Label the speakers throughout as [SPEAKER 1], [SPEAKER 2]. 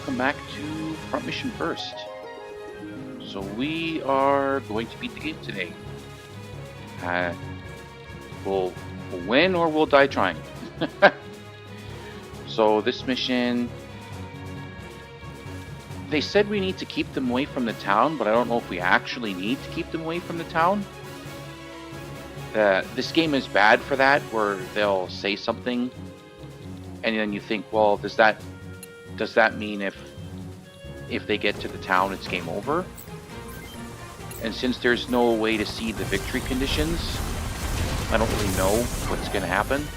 [SPEAKER 1] welcome back to Front Mission First. So we are going to beat the game today. We'll win or we'll die trying. So this mission, they said we need to keep them away from the town, but I don't know if we actually need to keep them away from the town. This game is bad for that, where they'll say something and then you think, well, does that mean if they get to the town it's game over? And since there's no way to see the victory conditions, I don't really know what's going to happen.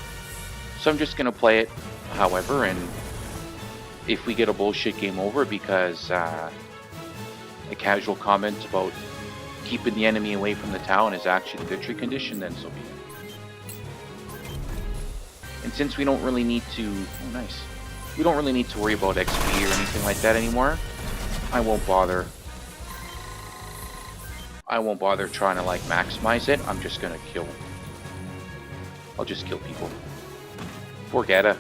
[SPEAKER 1] So I'm just going to play it however, and if we get a bullshit game over because a casual comment about keeping the enemy away from the town is actually the victory condition, then so be it. And since we don't really need to... Oh, nice. We don't really need to worry about XP or anything like that anymore. I won't bother trying to like maximize it. I'm just gonna kill. I'll just kill people. Forget her.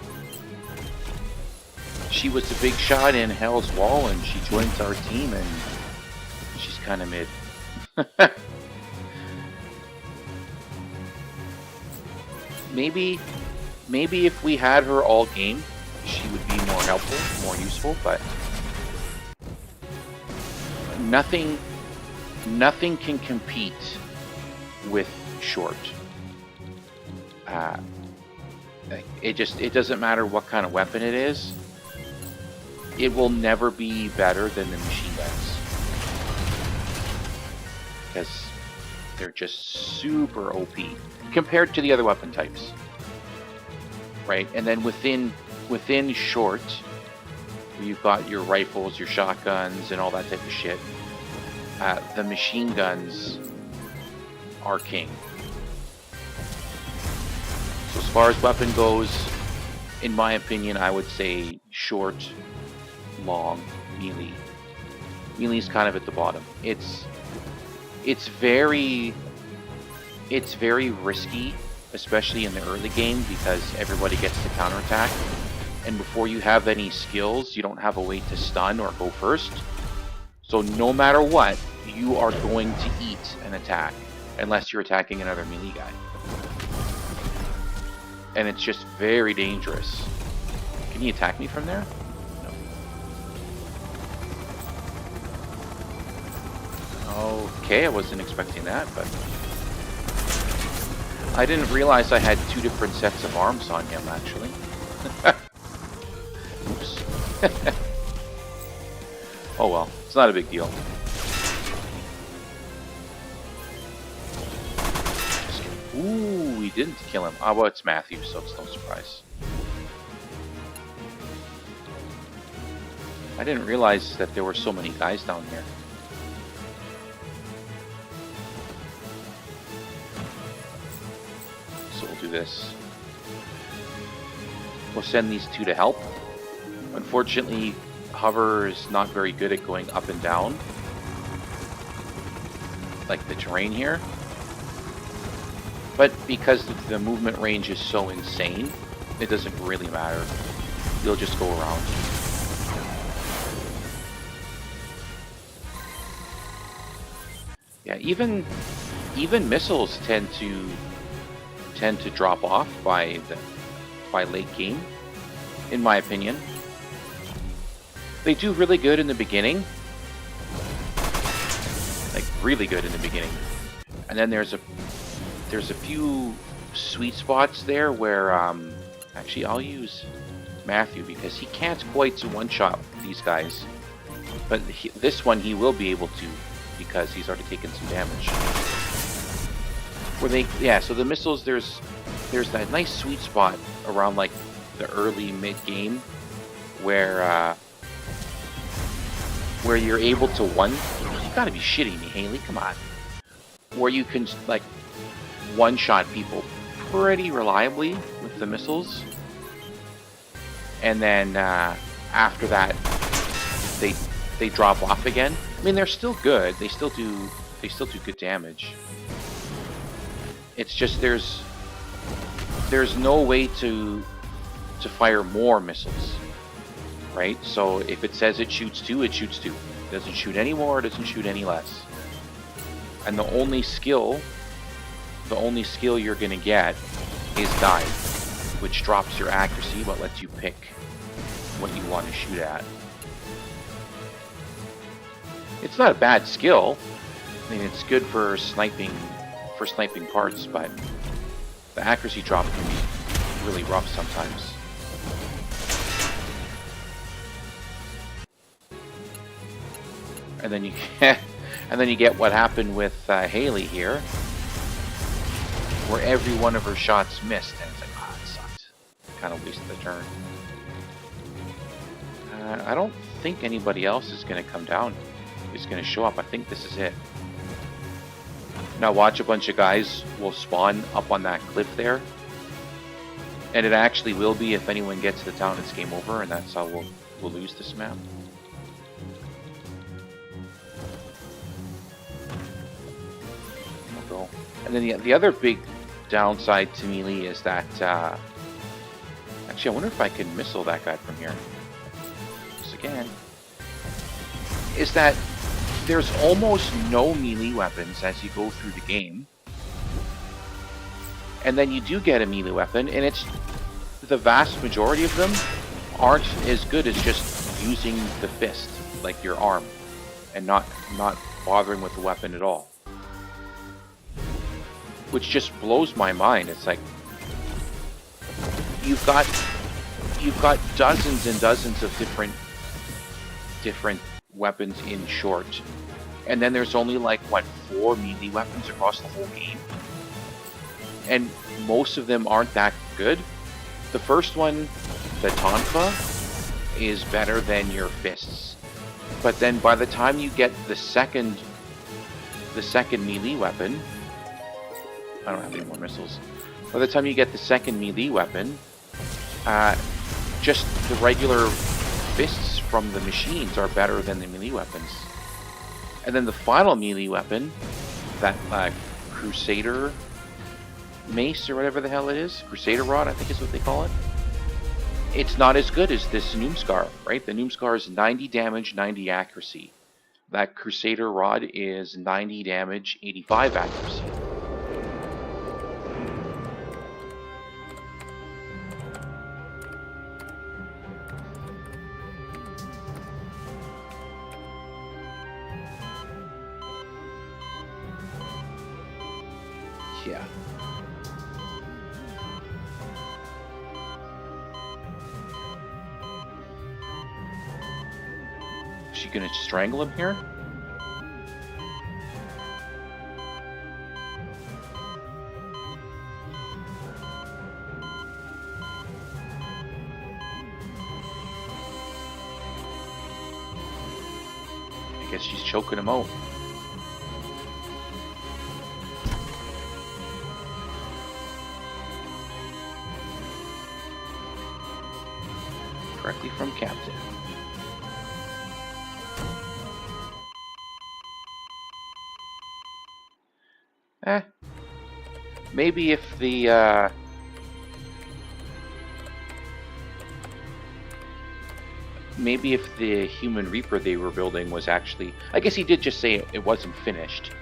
[SPEAKER 1] She was the big shot in Hell's Wall and she joins our team and she's kind of mid. Maybe if we had her all game, she would be more helpful, more useful, but nothing can compete with short. It doesn't matter what kind of weapon it is. It will never be better than the machine guns because they're just super OP compared to the other weapon types, right? And then within short, you've got your rifles, your shotguns, and all that type of shit. The machine guns are king. So as far as weapon goes, in my opinion, I would say short, long, melee. Melee's kind of at the bottom. It's very risky, especially in the early game, because everybody gets to counterattack. And before you have any skills, you don't have a way to stun or go first. So no matter what, you are going to eat an attack, unless you're attacking another melee guy. And it's just very dangerous. Can he attack me from there? No. Okay, I wasn't expecting that, but... I didn't realize I had two different sets of arms on him, actually. Oops. Oh well, it's not a big deal. Ooh, we didn't kill him. Ah, well, it's Matthew, so it's no surprise. I didn't realize that there were so many guys down here. So we'll do this. We'll send these two to help. Unfortunately, hover is not very good at going up and down, like the terrain here. But because the movement range is so insane, it doesn't really matter. You'll just go around. Yeah, even missiles tend to drop off by late game, in my opinion. They do really good in the beginning, like really good in the beginning, and then there's a few sweet spots there where actually I'll use Matthew because he can't quite one-shot these guys, but this one he will be able to because he's already taken some damage. So the missiles, there's that nice sweet spot around like the early mid-game where you're able to you gotta be shitting me, Haley, come on. Where you can like one-shot people pretty reliably with the missiles, and then after that they drop off again. I mean, they're still good. They still do good damage. It's just there's no way to fire more missiles. right? So if it says it shoots 2, it shoots 2. It doesn't shoot any more, it doesn't shoot any less. And the only skill you're gonna get is dive, which drops your accuracy but lets you pick what you want to shoot at. It's not a bad skill. I mean, it's good for sniping parts, but the accuracy drop can be really rough sometimes. And then you get what happened with Haley here, where every one of her shots missed, and it's like, ah, it sucked. Kind of wasted the turn. I don't think anybody else is going to come down. Is going to show up. I think this is it. Now watch, a bunch of guys will spawn up on that cliff there, and it actually will be, if anyone gets to the town, it's game over, and that's how we'll lose this map. We'll go. And then the other big downside to melee is that actually I wonder if I can missile that guy from here. Just again, is that there's almost no melee weapons as you go through the game. And then you do get a melee weapon, and it's the vast majority of them aren't as good as just using the fist, like your arm, and not bothering with the weapon at all. Which just blows my mind. It's like you've got dozens and dozens of different weapons in short, and then there's only like, what, 4 melee weapons across the whole game, and most of them aren't that good. The first one, the tonfa, is better than your fists, but then by the time you get the second melee weapon, I don't have any more missiles. By the time you get the second melee weapon, just the regular fists from the machines are better than the melee weapons. And then the final melee weapon, that Crusader Mace, or whatever the hell it is, Crusader Rod, I think is what they call it. It's not as good as this Noomscar, right? The Noomscar is 90 damage, 90 accuracy. That Crusader Rod is 90 damage, 85 accuracy. Yeah. Is she gonna strangle him here? I guess she's choking him out. Directly from Captain. Maybe if the Human Reaper they were building was actually, I guess he did just say it wasn't finished,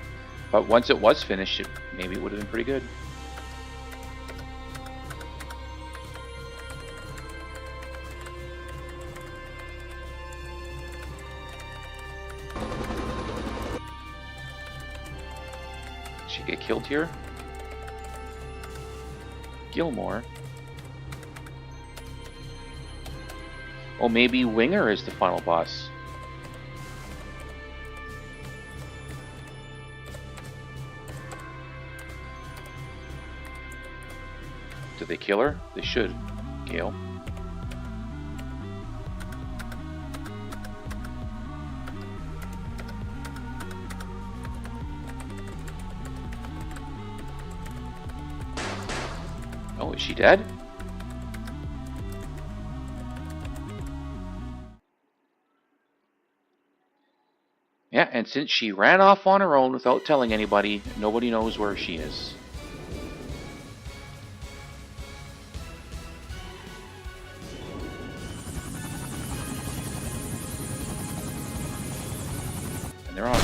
[SPEAKER 1] but once it was finished, maybe it would have been pretty good. She get killed here? Gilmore. Oh, maybe Winger is the final boss. Did they kill her? They should, Gale. Oh, is she dead? Yeah, and since she ran off on her own without telling anybody, nobody knows where she is. And they're on.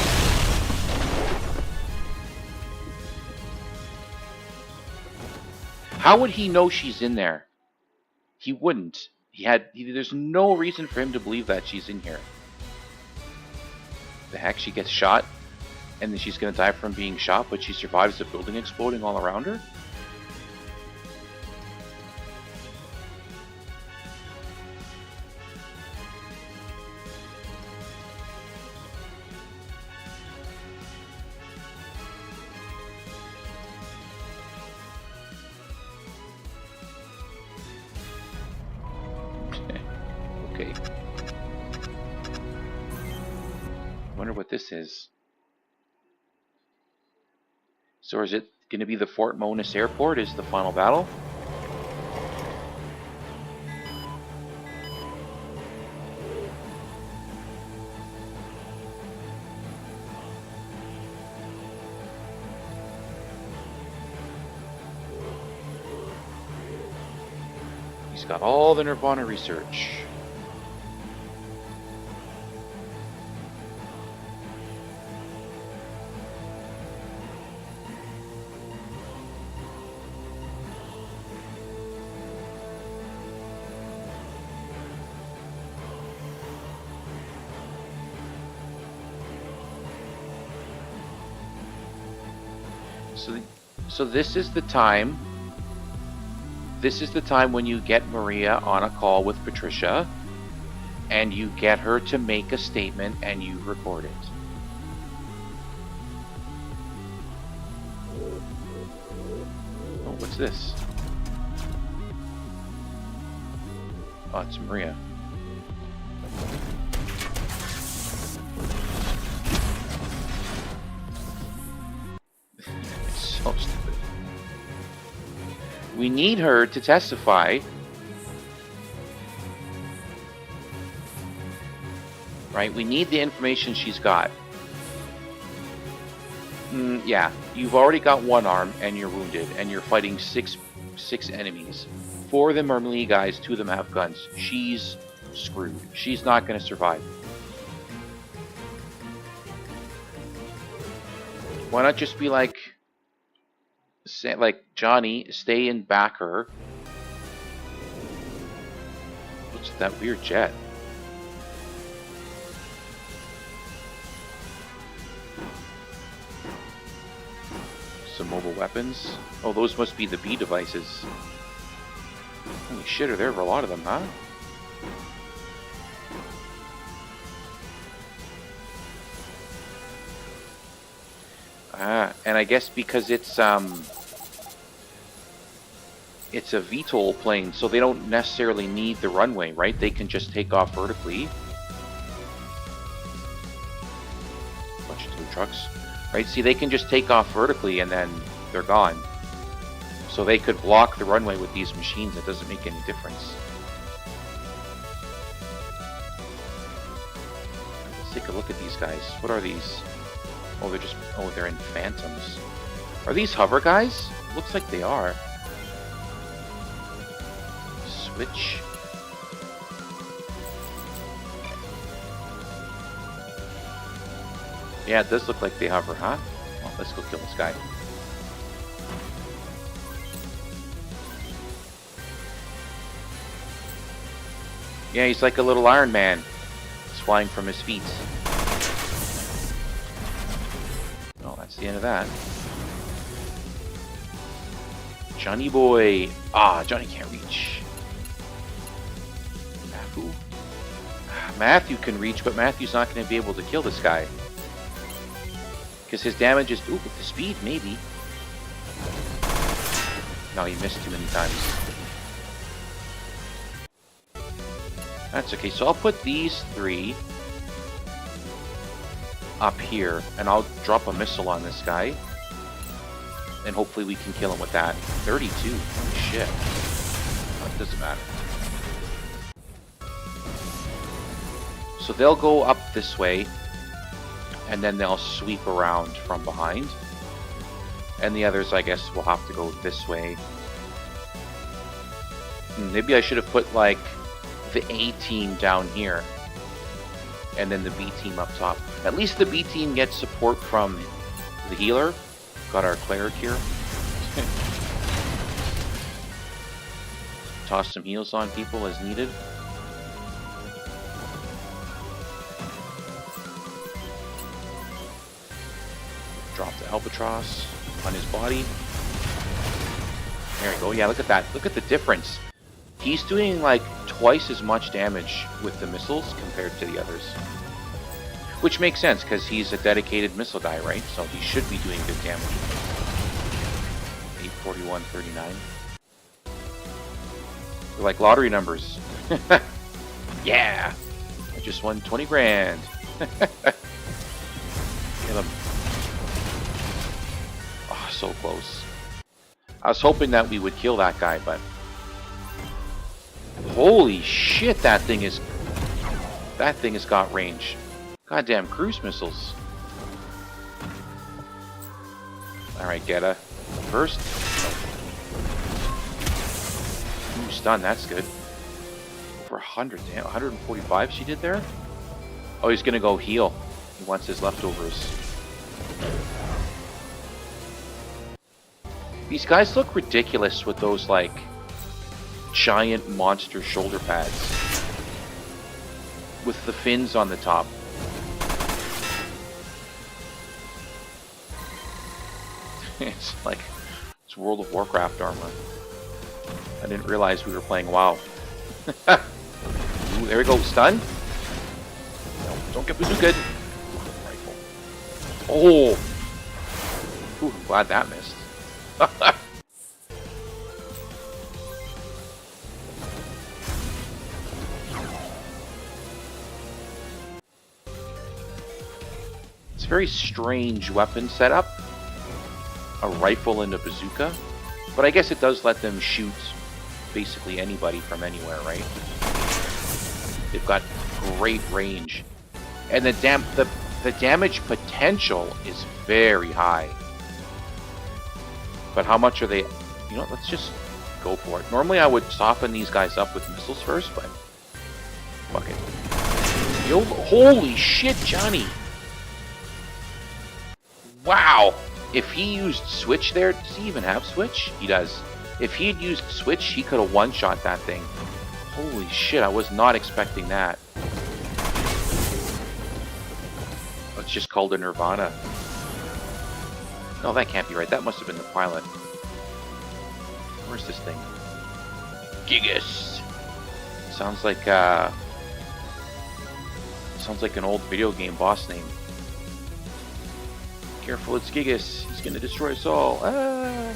[SPEAKER 1] How would he know she's in there? He wouldn't. There's no reason for him to believe that she's in here. The heck, she gets shot, and then she's gonna die from being shot, but she survives the building exploding all around her? Okay. Wonder what this is. So is it going to be the Fort Monas Airport is the final battle? He's got all the Nirvana research. So this is the time. This is the time when you get Maria on a call with Patricia, and you get her to make a statement, and you record it. Oh, what's this? Oh, it's Maria. So stupid. We need her to testify. Right? We need the information she's got. Yeah, you've already got one arm and you're wounded and you're fighting six enemies. 4 of them are melee guys, 2 of them have guns. She's screwed. She's not going to survive. Why not just be like Johnny, stay and back her. What's that weird jet? Some mobile weapons. Oh, those must be the B devices. Holy shit, are there a lot of them, huh? And I guess because it's a VTOL plane, so they don't necessarily need the runway, right? They can just take off vertically. Bunch of tow trucks, right? See, they can just take off vertically and then they're gone. So they could block the runway with these machines. It doesn't make any difference. Let's take a look at these guys. What are these? Oh, they're in Phantoms. Are these hover guys? Looks like they are. Switch. Yeah, it does look like they hover, huh? Well, let's go kill this guy. Yeah, he's like a little Iron Man. He's flying from his feet. Oh, that's the end of that. Johnny boy. Ah, Johnny can't reach. Matthew? Matthew can reach, but Matthew's not going to be able to kill this guy. Because his damage is... Ooh, with the speed, maybe. No, he missed too many times. That's okay, so I'll put these 3 up here, and I'll drop a missile on this guy. And hopefully we can kill him with that. 32. Holy shit. That doesn't matter. So they'll go up this way, and then they'll sweep around from behind. And the others, I guess, will have to go this way. Maybe I should have put, like, the A-team down here. and then the B team up top. At least the B team gets support from the healer. Got our cleric here. Toss some heals on people as needed. Drop the albatross on his body. There we go. Yeah, look at that. Look at the difference. He's doing like twice as much damage with the missiles compared to the others. Which makes sense, because he's a dedicated missile guy, right? So he should be doing good damage. 841.39. They're like lottery numbers. Yeah! I just won 20 grand. Get him. Oh, so close. I was hoping that we would kill that guy, but... Holy shit, that thing has got range. Goddamn cruise missiles. Alright, Geta. First. Ooh, stun, that's good. Over 100, damn, 145 she did there? Oh, he's gonna go heal. He wants his leftovers. These guys look ridiculous with those, like, giant monster shoulder pads. With the fins on the top. It's like, it's World of Warcraft armor. I didn't realize we were playing WoW. Ooh, there we go, stun. No, don't get bazookaed. Rifle. Oh! Ooh, I'm glad that missed. It's a very strange weapon setup. A rifle and a bazooka. But I guess it does let them shoot basically anybody from anywhere, right? They've got great range. And the damage potential is very high. But how much are they... You know, let's just go for it. Normally I would soften these guys up with missiles first, but... Fuck it. Yo, holy shit, Johnny! Wow! If he used Switch there... Does he even have Switch? He does. If he had used Switch, he could have one-shot that thing. Holy shit, I was not expecting that. It's just called a Nirvana. No, that can't be right. That must have been the pilot. Where's this thing? Gigas! Sounds like an old video game boss name. Careful, it's Gigas. He's gonna destroy us all. Ah!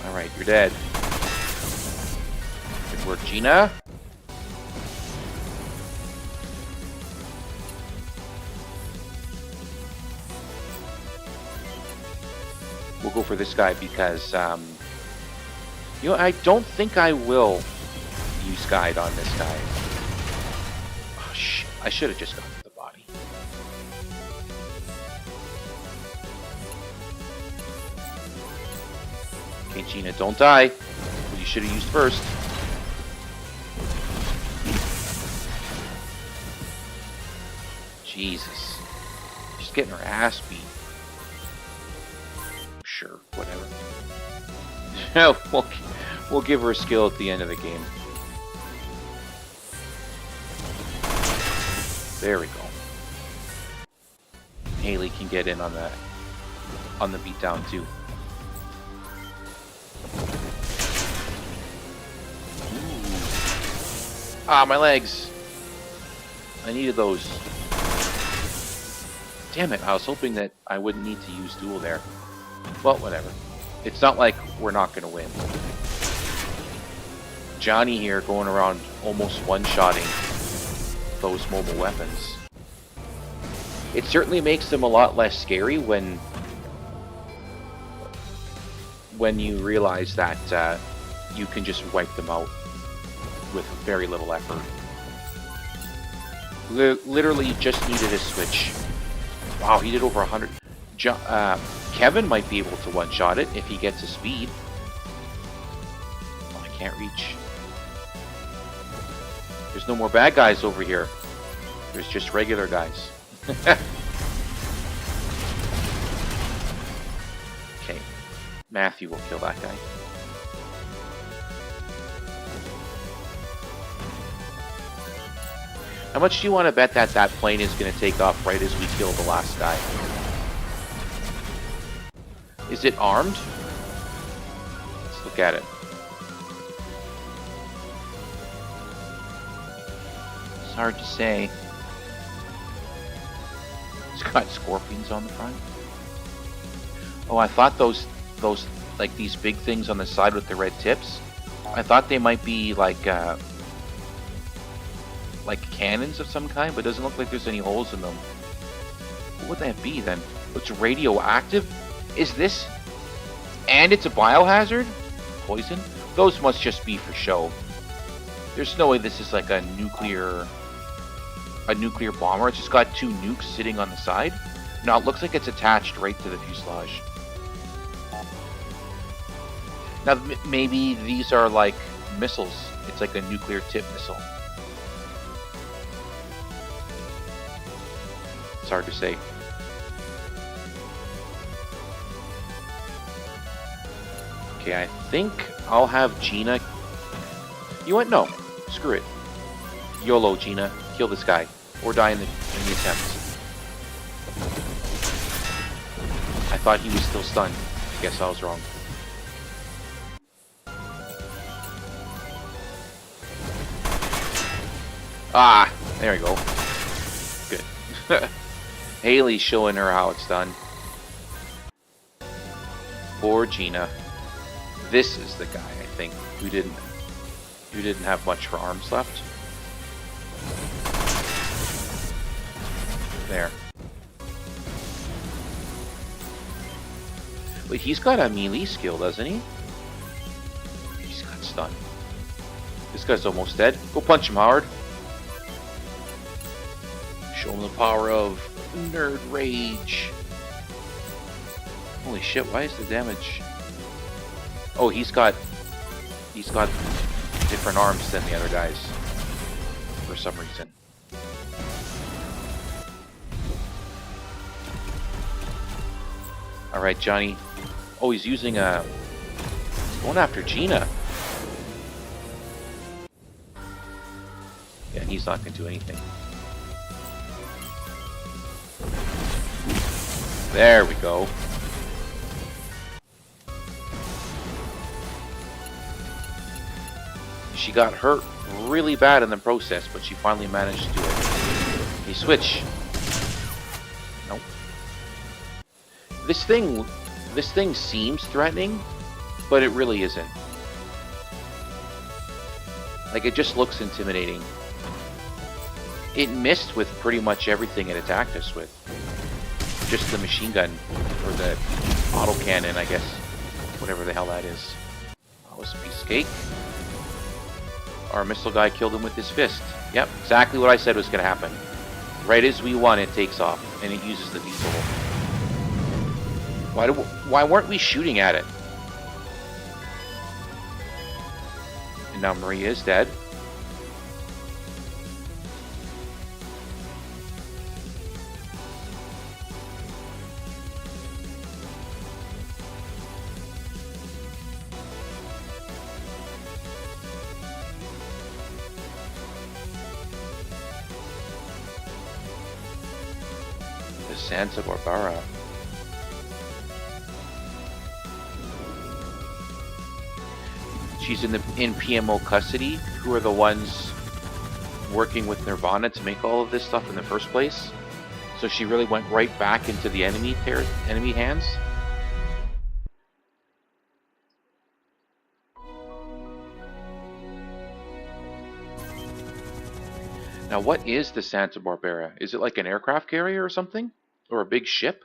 [SPEAKER 1] Alright, you're dead. Good work, Gina. We'll go for this guy because, you know, I don't think I will use guide on this guy. Oh, shit. I should have just gone for the body. Okay, Gina, don't die. What you should have used first. Jesus. She's getting her ass beat. Sure, whatever. we'll give her a skill at the end of the game. There we go. Haley can get in on the beatdown too. Ooh. Ah, my legs. I needed those. Damn it, I was hoping that I wouldn't need to use duel there. Well, whatever. It's not like we're not going to win. Johnny here going around almost one-shotting those mobile weapons. It certainly makes them a lot less scary when you realize that you can just wipe them out with very little effort. Literally just needed a switch. Wow, he did over 100. Kevin might be able to one-shot it if he gets his speed. Oh, I can't reach. There's no more bad guys over here. There's just regular guys. Okay. Matthew will kill that guy. How much do you want to bet that that plane is going to take off right as we kill the last guy? Is it armed? Let's look at it. It's hard to say. It's got scorpions on the front. Oh, I thought those like these big things on the side with the red tips, I thought they might be like cannons of some kind, but it doesn't look like there's any holes in them. What would that be then? It's radioactive? Is this? And it's a biohazard? Poison? Those must just be for show. There's no way this is like a nuclear bomber. It's just got two nukes sitting on the side. No, it looks like it's attached right to the fuselage. Now, maybe these are like missiles. It's like a nuclear tip missile. It's hard to say. Okay, I think I'll have Gina. You know what? No. Screw it. YOLO, Gina. Kill this guy. Or die in the attempt. I thought he was still stunned. Guess I was wrong. Ah! There we go. Good. Haley's showing her how it's done. Poor Gina. This is the guy, I think, who didn't have much for arms left. There. But he's got a melee skill, doesn't he? He's got stun. This guy's almost dead. Go punch him, Howard. Show him the power of nerd rage. Holy shit, why is the damage? Oh, he's got different arms than the other guys for some reason. Alright, Johnny. Oh, he's using a... He's going after Gina. Yeah, he's not going to do anything. There we go. She got hurt really bad in the process, but she finally managed to do it. Okay, switch. Nope. This thing seems threatening, but it really isn't. Like, it just looks intimidating. It missed with pretty much everything it attacked us with. Just the machine gun, or the autocannon, I guess. Whatever the hell that is. That was a piece of cake. Our missile guy killed him with his fist. Yep, exactly what I said was going to happen. Right as we want, it takes off, and it uses the diesel. Why weren't we shooting at it? And now Maria is dead. Santa Barbara. She's in PMO custody, who are the ones working with Nirvana to make all of this stuff in the first place. So she really went right back into the enemy hands. Now, what is the Santa Barbara? Is it like an aircraft carrier or something? Or a big ship?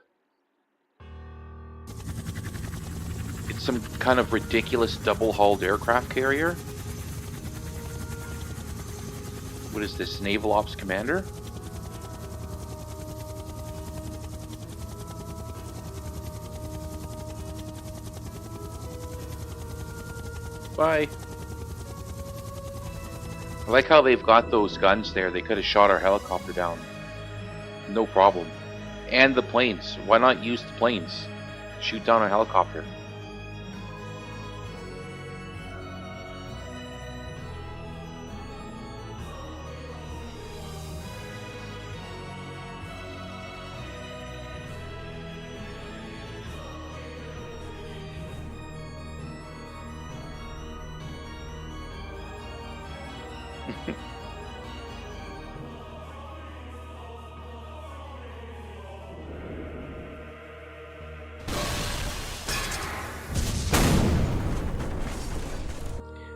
[SPEAKER 1] It's some kind of ridiculous double-hulled aircraft carrier? What is this, Naval Ops Commander? Bye. I like how they've got those guns there. They could have shot our helicopter down. No problem. And the planes. Why not use the planes? Shoot down a helicopter.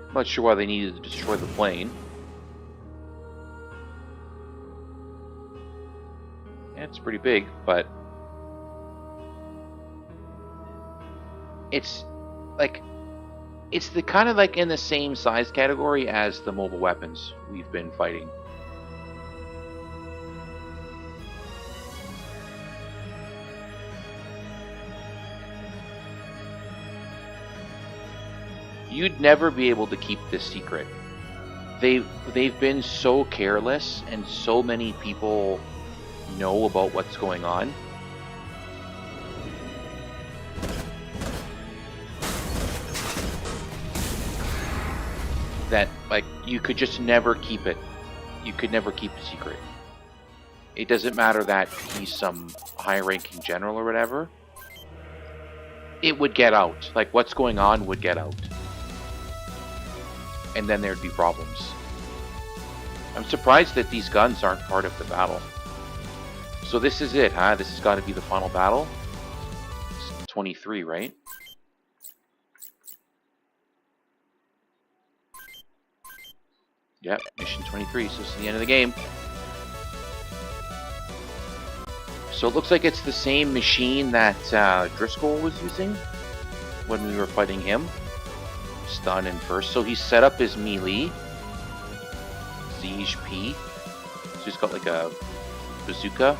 [SPEAKER 1] I'm not sure why they needed to destroy the plane. Yeah, it's pretty big, but it's like it's the kind of like in the same size category as the mobile weapons we've been fighting. You'd never be able to keep this secret. They've been so careless, and so many people know about what's going on. That like you could just never keep it. You could never keep a secret. It doesn't matter that he's some high-ranking general or whatever. It would get out. Like what's going on would get out. And then there'd be problems. I'm surprised that these guns aren't part of the battle. So this is it, huh? This has got to be the final battle? It's 23, right? Yep, mission 23, so it's the end of the game. So it looks like it's the same machine that Driscoll was using when we were fighting him. Stun in first. So he set up his melee. Siege P. So he's got like a bazooka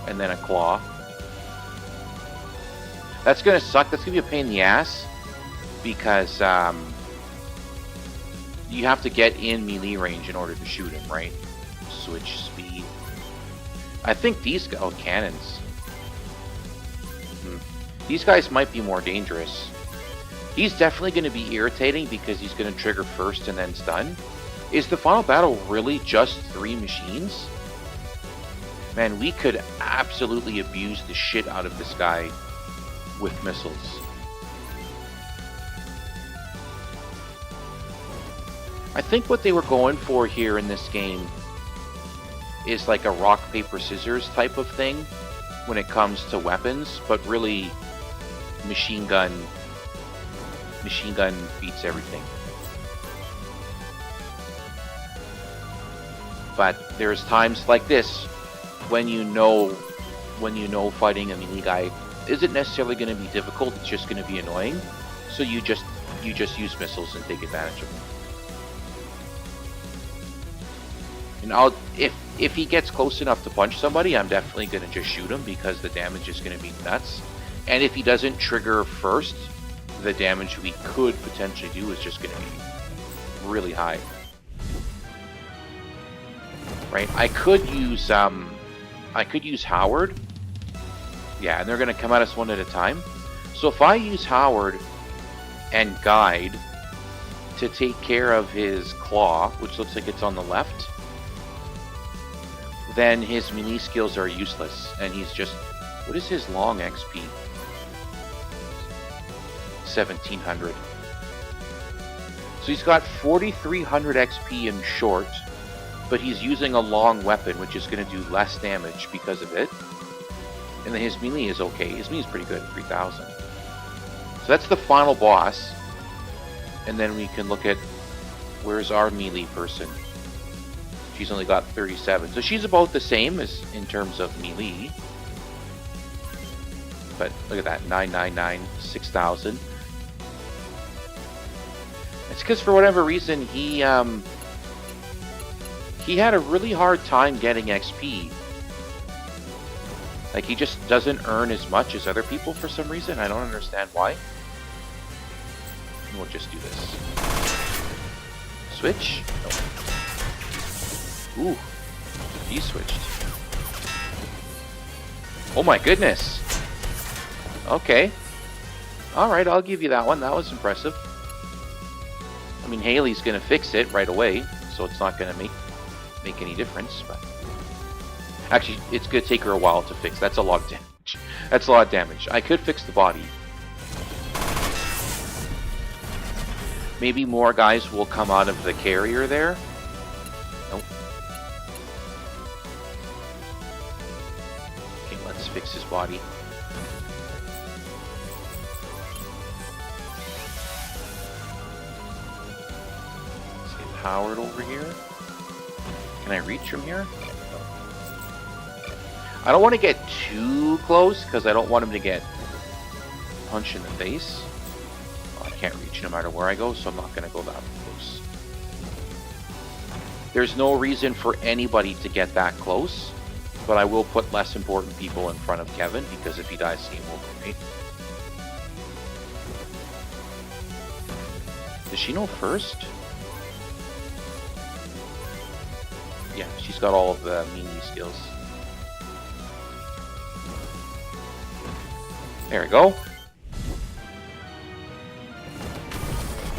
[SPEAKER 1] and then a claw. That's gonna suck. That's gonna be a pain in the ass because you have to get in melee range in order to shoot him, right? Switch speed. I think these guys... Oh, cannons. These guys might be more dangerous. He's definitely going to be irritating because he's going to trigger first and then stun. Is the final battle really just 3 machines? Man, we could absolutely abuse the shit out of this guy with missiles. I think what they were going for here in this game is like a rock, paper, scissors type of thing when it comes to weapons, but really machine gun beats everything. But there's times like this when you know fighting a melee guy isn't necessarily going to be difficult, it's just going to be annoying. So you just use missiles and take advantage of them. And if he gets close enough to punch somebody, I'm definitely going to just shoot him because the damage is going to be nuts. And if he doesn't trigger first, the damage we could potentially do is just going to be really high. Right? I could use Howard. Yeah, and they're going to come at us one at a time. So if I use Howard and Guide to take care of his claw, which looks like it's on the left, then his melee skills are useless, and he's just... What is his long XP? 1700. So he's got 4300 XP in short, but he's using a long weapon, which is going to do less damage because of it. And then his melee is okay. His melee is pretty good, 3000. So that's the final boss. And then we can look at where's our melee person. She's only got 37. So she's about the same as in terms of melee. But look at that, 999, 6000. It's because for whatever reason he had a really hard time getting XP. Like he just doesn't earn as much as other people for some reason. I don't understand why. And we'll just do this. Switch. Nope. Ooh, he switched. Oh my goodness. Okay. Alright, I'll give you that one. That was impressive. I mean, Haley's going to fix it right away, so it's not going to make any difference. But actually, it's going to take her a while to fix. That's a lot of damage. That's a lot of damage. I could fix the body. Maybe more guys will come out of the carrier there. Nope. Okay, let's fix his body. Let's get Howard over here. Can I reach from here? No. I don't want to get too close because I don't want him to get punched in the face. I can't reach no matter where I go, so I'm not going to go that close. There's no reason for anybody to get that close, but I will put less important people in front of Kevin, because if he dies, game over, right? Does she know first? Yeah, she's got all of the melee skills. There we go.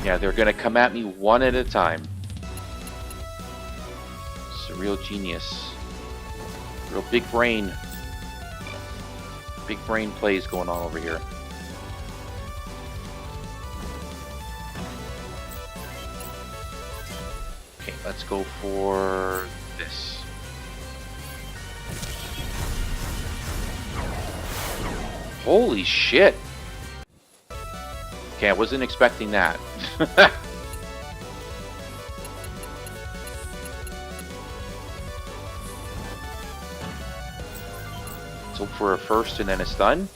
[SPEAKER 1] Yeah, they're going to come at me one at a time. It's a real genius. Real big brain. Big brain plays going on over here. Okay, let's go for this. Holy shit! Okay, I wasn't expecting that. Let's hope for a first and then a stun.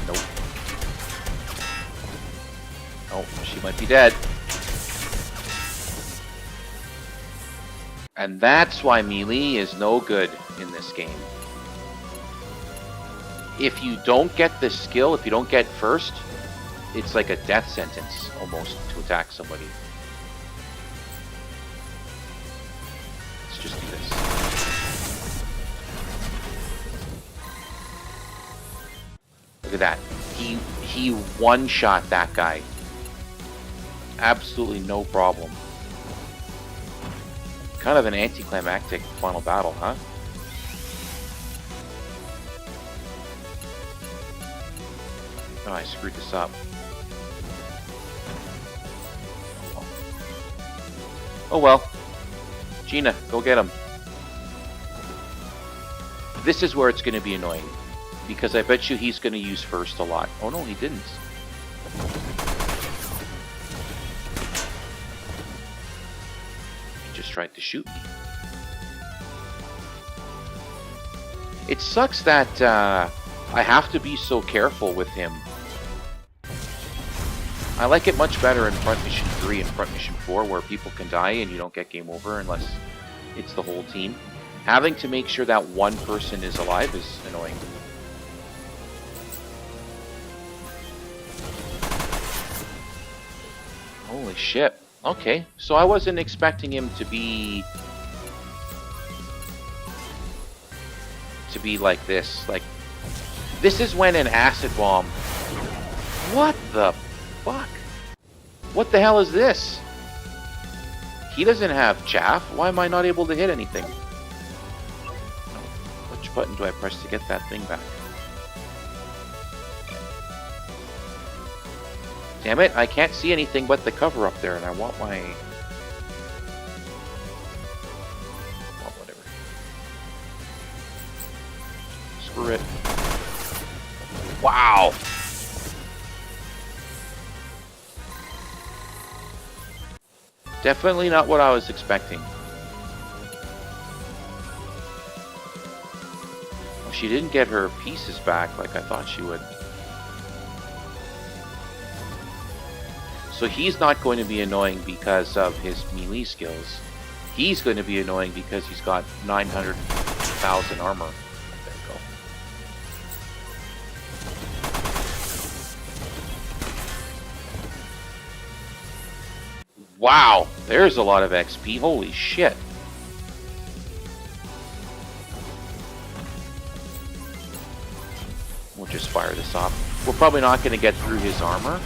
[SPEAKER 1] Nope. Oh, she might be dead. And that's why melee is no good in this game. If you don't get this skill, if you don't get first, it's like a death sentence, almost, to attack somebody. Let's just do this. Look at that. He one-shot that guy. Absolutely no problem. Kind of an anticlimactic final battle, huh? Oh, I screwed this up. Oh well. Gina, go get him. This is where it's going to be annoying. Because I bet you he's going to use first a lot. Oh no, he didn't. He just tried to shoot me. It sucks that I have to be so careful with him. I like it much better in Front Mission 3 and Front Mission 4, where people can die and you don't get game over unless it's the whole team. Having to make sure that one person is alive is annoying. Holy shit. Okay, so I wasn't expecting him to be like this. Like, this is when an acid bomb... What the fuck? What the hell is this? He doesn't have chaff. Why am I not able to hit anything? Which button do I press to get that thing back? Damn it, I can't see anything but the cover up there, and I want my... Well, whatever. Screw it. Wow! Definitely not what I was expecting. Well, she didn't get her pieces back like I thought she would. So he's not going to be annoying because of his melee skills. He's going to be annoying because he's got 900,000 armor. There we go. Wow, there's a lot of XP. Holy shit. We'll just fire this off. We're probably not going to get through his armor.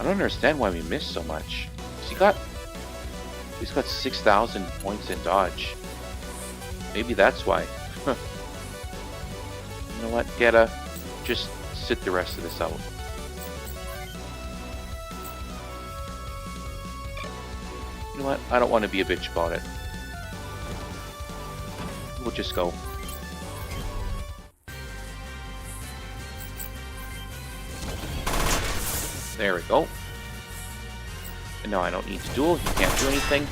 [SPEAKER 1] I don't understand why we missed so much. He's got 6,000 points in dodge. Maybe that's why. You know what? Just sit the rest of this out. You know what? I don't want to be a bitch about it. We'll just go. There we go. And now I don't need to duel. He can't do anything.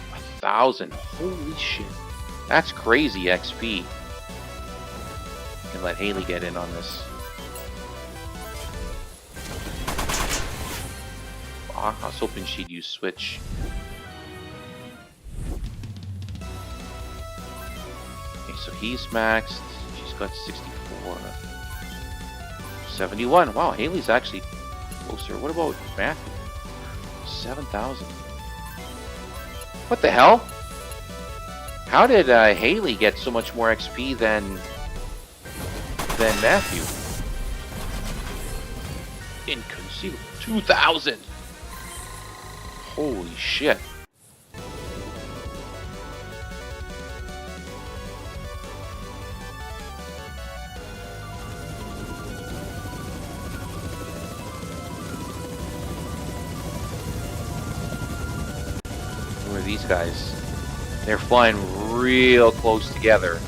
[SPEAKER 1] 1,000. Holy shit. That's crazy XP. And let Haley get in on this. I was hoping she'd use switch. Okay, so he's maxed. She's got 64. 71. Wow, Haley's actually closer. What about Matthew? 7,000. What the hell? How did Haley get so much more XP than Matthew? Inconceivable. 2,000. Holy shit. Who are these guys? They're flying real close together.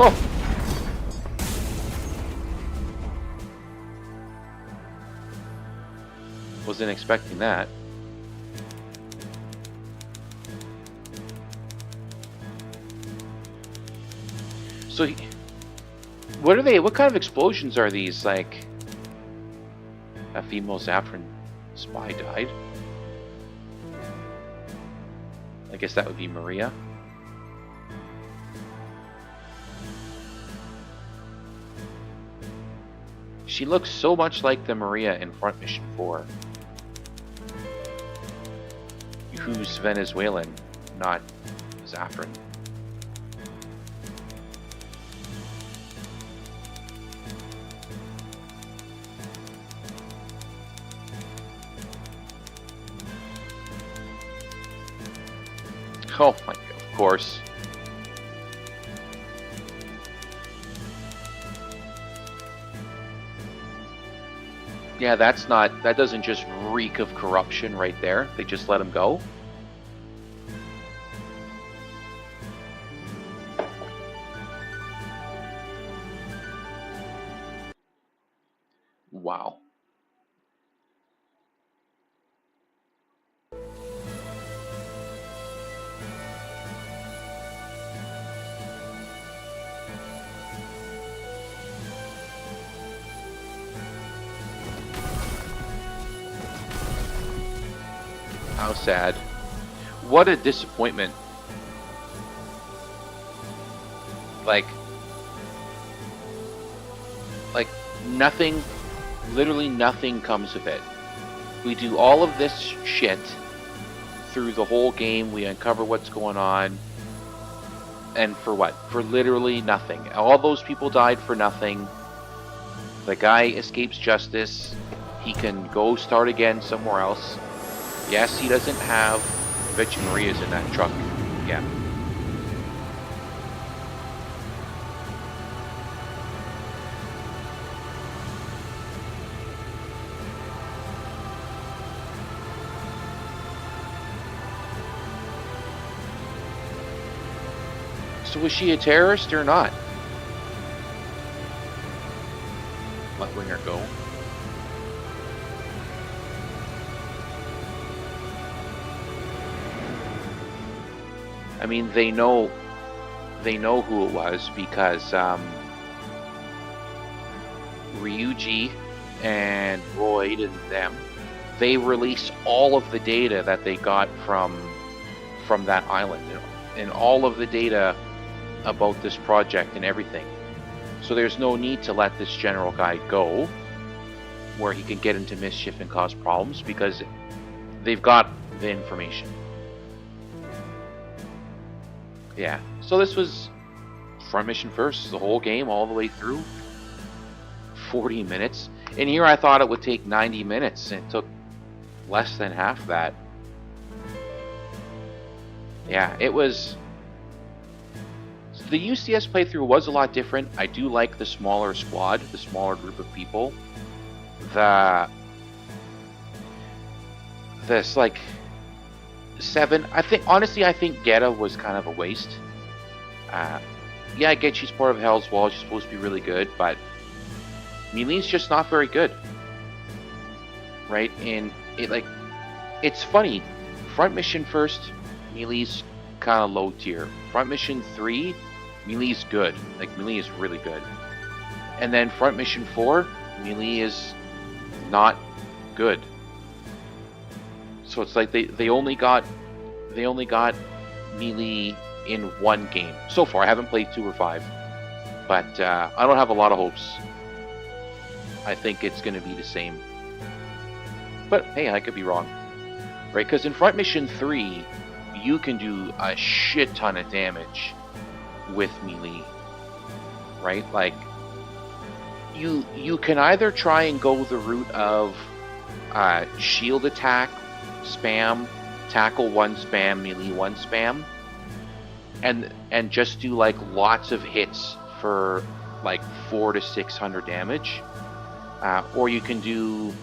[SPEAKER 1] Oh! Wasn't expecting that. So, what are they? What kind of explosions are these? Like, a female Zaffron spy died? I guess that would be Maria. She looks so much like the Maria in Front Mission 4. Who's Venezuelan, not Zaffron. Oh my god, of course. Yeah, that doesn't just reek of corruption right there. They just let him go. Wow. How sad. What a disappointment. Like nothing, literally nothing comes of it. We do all of this shit through the whole game. We uncover what's going on. And for what? For literally nothing. All those people died for nothing. The guy escapes justice. He can go start again somewhere else. Yes, he doesn't have... I bet you Maria's in that truck. Yeah. So was she a terrorist or not? Let Winger go. I mean, they know who it was because Ryuji and Royd and them, they release all of the data that they got from that island, and all of the data about this project and everything. So there's no need to let this general guy go where he can get into mischief and cause problems because they've got the information. Yeah, so this was front mission first, the whole game all the way through. 40 minutes. And here I thought it would take 90 minutes, and it took less than half that. Yeah, it was... The UCS playthrough was a lot different. I do like the smaller squad, the smaller group of people. This, like, 7... Honestly, I think Geta was kind of a waste. Yeah, I get she's part of Hell's Wall, she's supposed to be really good, but Melee's just not very good. Right? And it's funny. Front mission first, Melee's kind of low tier. Front mission 3, Melee's good. Like, Melee is really good. And then front mission 4, Melee is not good. So it's like they only got Melee in one game so far. I haven't played 2 or 5, but I don't have a lot of hopes. I think it's going to be the same, but hey, I could be wrong, right? Because in front mission 3, you can do a shit ton of damage with Melee, right? Like, you can either try and go the route of shield attack spam, tackle 1 spam, Melee 1 spam, and just do like lots of hits for like 400 to 600 damage, or you can do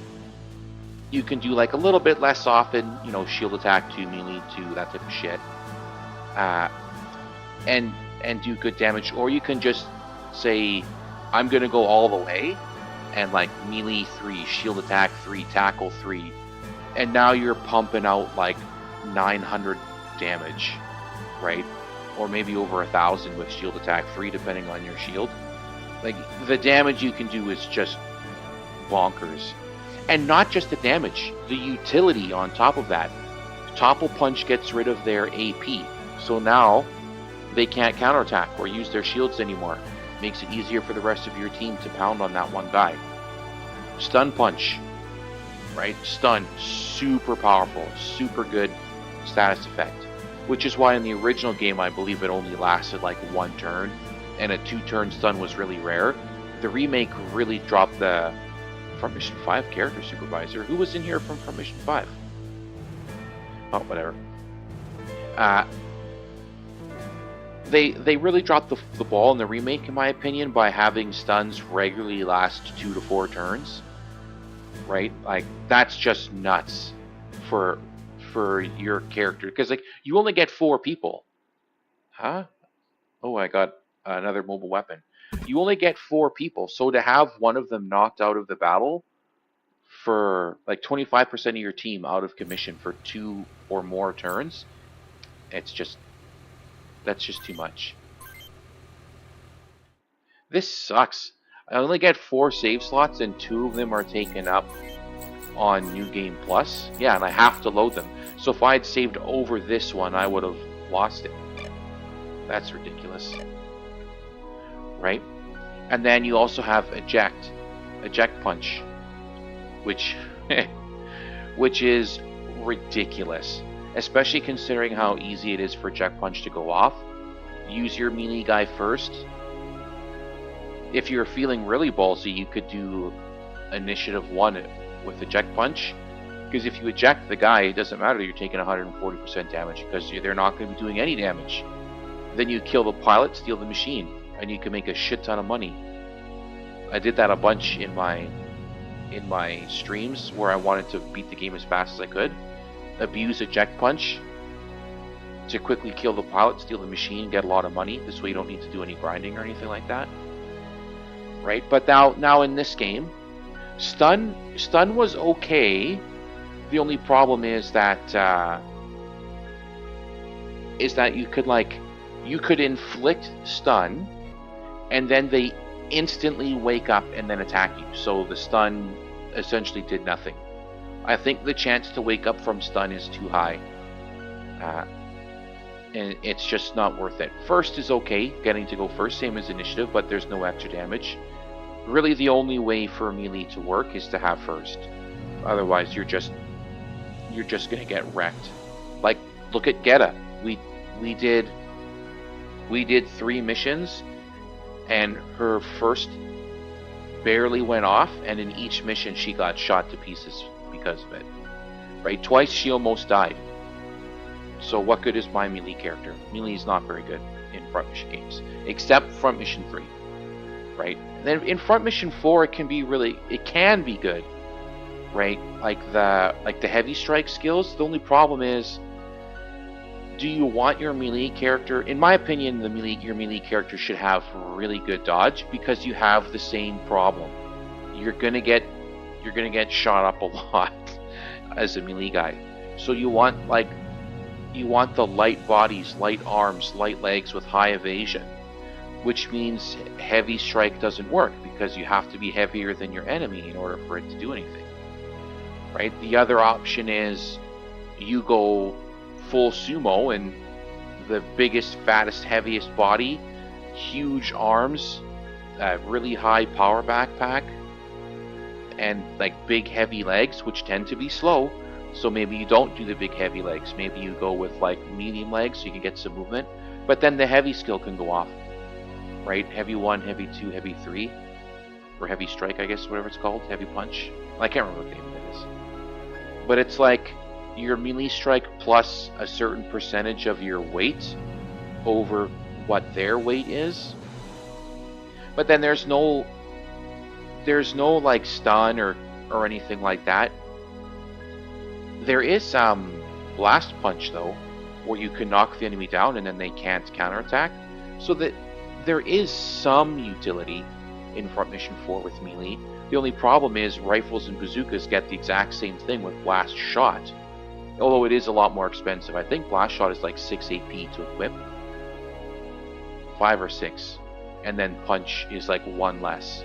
[SPEAKER 1] like a little bit less often, you know, shield attack 2, Melee 2, that type of shit, and do good damage. Or you can just say, I'm gonna go all the way and like Melee 3, shield attack 3, tackle 3, and now you're pumping out like 900 damage, right? Or maybe over 1,000 with shield attack 3, depending on your shield. Like, the damage you can do is just bonkers. And not just the damage, the utility on top of that. Topple Punch gets rid of their AP, so now they can't counterattack or use their shields anymore. Makes it easier for the rest of your team to pound on that one guy. Stun Punch, right? Stun, super powerful, super good status effect. Which is why in the original game, I believe it only lasted like 1 turn, and a 2-turn stun was really rare. The remake really dropped the Front Mission 5 character supervisor. Who was in here from Front Mission 5? Oh, whatever. They really dropped the ball in the remake, in my opinion, by having stuns regularly last 2 to 4 turns. Right? Like, that's just nuts for your character, because like, you only get 4 people. Huh? Oh, I got another mobile weapon. You only get 4 people, so to have one of them knocked out of the battle for like 25% of your team out of commission for 2 or more turns, that's just too much. This sucks. I only get 4 save slots, and 2 of them are taken up on New Game Plus. Yeah, and I have to load them. So if I had saved over this one, I would have lost it. That's ridiculous. Right? And then you also have Eject Punch, which is ridiculous. Especially considering how easy it is for Eject Punch to go off. Use your melee guy first. If you're feeling really ballsy, you could do Initiative 1 with Eject Punch. Because if you eject the guy, it doesn't matter, you're taking 140% damage, because they're not going to be doing any damage. Then you kill the pilot, steal the machine, and you can make a shit ton of money. I did that a bunch in my streams where I wanted to beat the game as fast as I could. Abuse Eject Punch to quickly kill the pilot, steal the machine, get a lot of money. This way you don't need to do any grinding or anything like that. Right? But now in this game, Stun was okay. The only problem is that you could inflict stun, and then they instantly wake up and then attack you. So the stun essentially did nothing. I think the chance to wake up from stun is too high. and it's just not worth it. First is okay, getting to go first, same as initiative, but there's no extra damage. Really, the only way for melee to work is to have first. Otherwise, you're just gonna get wrecked. Like, look at Geta. We did 3 missions, and her first barely went off, and in each mission she got shot to pieces because of it. Right? Twice she almost died. So what good is my melee character? Melee is not very good in front mission games, except front mission 3. Right? And then in front mission 4 it can be good. Right? Like the heavy strike skills. The only problem is, do you want your melee character? In my opinion, your melee character should have really good dodge, because you have the same problem. You're gonna get shot up a lot as a melee guy. So you want the light bodies, light arms, light legs with high evasion, which means heavy strike doesn't work, because you have to be heavier than your enemy in order for it to do anything. Right? The other option is you go full sumo, and the biggest, fattest, heaviest body, huge arms, really high power backpack, and like big heavy legs, which tend to be slow. So maybe you don't do the big heavy legs. Maybe you go with like medium legs so you can get some movement. But then the heavy skill can go off. Right? Heavy 1, heavy 2, heavy 3. Or heavy strike, I guess, whatever it's called. Heavy punch. I can't remember what the name of it is. But it's like your melee strike plus a certain percentage of your weight over what their weight is. But then there's no like stun or anything like that. There is blast punch though, where you can knock the enemy down and then they can't counterattack. So that there is some utility in front mission 4 with melee. The only problem is rifles and bazookas get the exact same thing with blast shot. Although it is a lot more expensive. I think blast shot is like 6 AP to equip. 5 or 6. And then punch is like 1 less.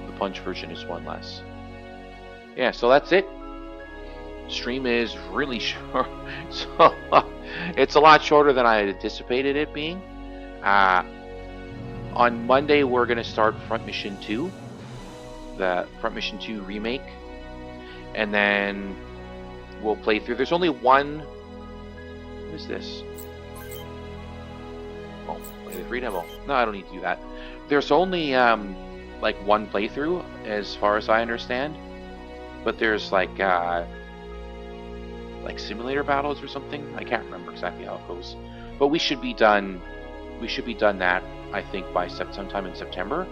[SPEAKER 1] The punch version is 1 less. Yeah, so that's it. Stream is really short. So it's a lot shorter than I had anticipated it being. On Monday we're going to start Front Mission 2. The Front Mission 2 remake. And then we'll play through. There's only one. What is this? Oh, play the free demo. No, I don't need to do that. There's only like one playthrough, as far as I understand. But there's like simulator battles or something. I can't remember exactly how it goes. But we should be done. We should be done that, I think, by sometime in September,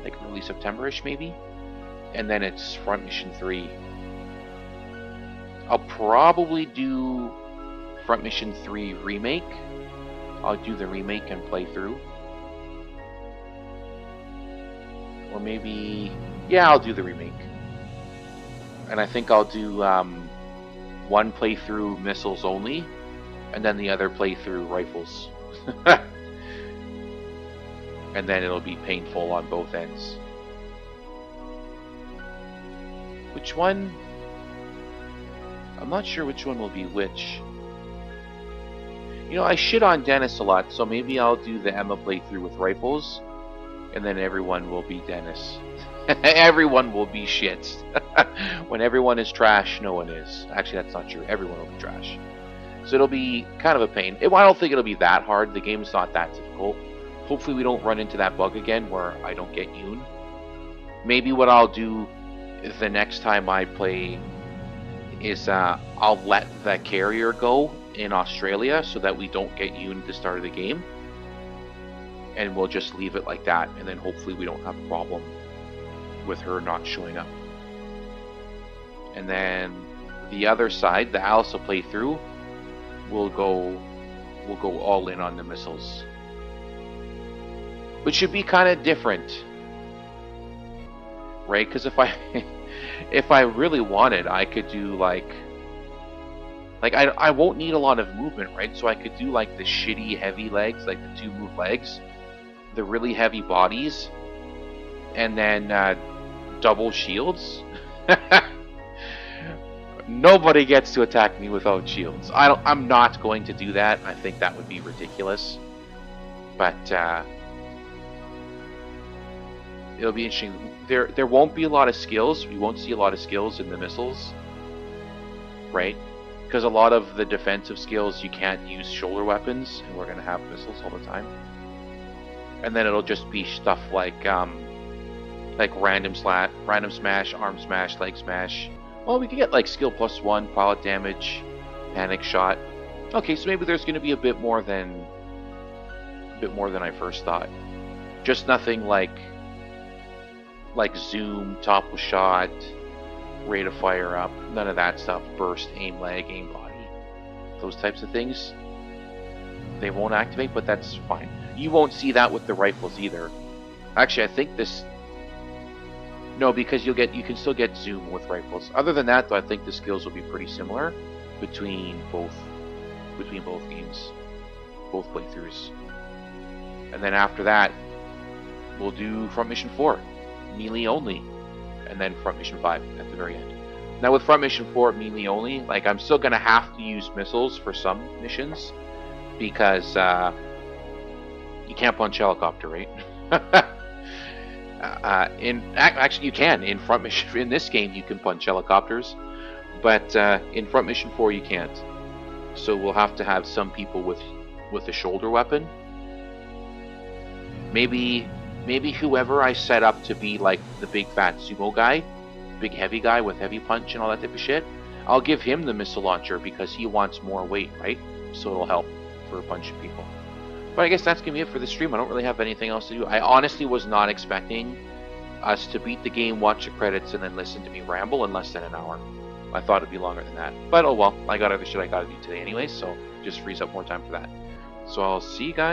[SPEAKER 1] like early September-ish maybe. And then it's Front Mission 3. I'll probably do Front Mission 3 remake. I'll do the remake and play through. Or maybe, yeah, I'll do the remake. And I think I'll do one playthrough missiles only, and then the other playthrough rifles. And then it'll be painful on both ends. Which one? I'm not sure which one will be which. You know, I shit on Dennis a lot, so maybe I'll do the Emma playthrough with rifles, and then everyone will be Dennis. Everyone will be shit. When everyone is trash, no one is. Actually, that's not true. Everyone will be trash. So it'll be kind of a pain. I don't think it'll be that hard. The game's not that difficult. Hopefully we don't run into that bug again where I don't get Yoon. Maybe what I'll do the next time I play is I'll let the carrier go in Australia so that we don't get Yoon at the start of the game. And we'll just leave it like that, and then hopefully we don't have a problem with her not showing up. And then the other side, the Alsa playthrough, we'll go all in on the missiles. Which should be kind of different. Right? Because if I really wanted, I could do like I won't need a lot of movement, right? So I could do like the shitty heavy legs, like the 2 move legs, the really heavy bodies, and then double shields. Nobody gets to attack me without shields. I'm not going to do that. I think that would be ridiculous. But it'll be interesting. There won't be a lot of skills. We won't see a lot of skills in the missiles, right? Because a lot of the defensive skills you can't use shoulder weapons, and we're gonna have missiles all the time. And then it'll just be stuff like random smash, arm smash, leg smash. Well, we could get like skill +1, pilot damage, panic shot. Okay, so maybe there's gonna be a bit more than I first thought. Just nothing like zoom, topple shot, rate of fire up, none of that stuff. Burst, aim leg, aim body, those types of things. They won't activate, but that's fine. You won't see that with the rifles either. Actually, I think this. No, because you can still get zoom with rifles. Other than that, though, I think the skills will be pretty similar between both games, both playthroughs. And then after that, we'll do Front Mission 4, melee only, and then Front Mission 5 at the very end. Now with Front Mission 4 melee only, like I'm still gonna have to use missiles for some missions because you can't punch helicopter, right? Actually, you can in Front Mission. In this game, you can punch helicopters, but in Front Mission 4, you can't. So we'll have to have some people with a shoulder weapon. Maybe whoever I set up to be like the big fat sumo guy, big heavy guy with heavy punch and all that type of shit, I'll give him the missile launcher because he wants more weight, right? So it'll help for a bunch of people. But I guess that's going to be it for the stream. I don't really have anything else to do. I honestly was not expecting us to beat the game, watch the credits, and then listen to me ramble in less than an hour. I thought it'd be longer than that. But oh well, I got other shit I gotta do today anyway, so just frees up more time for that. So I'll see you guys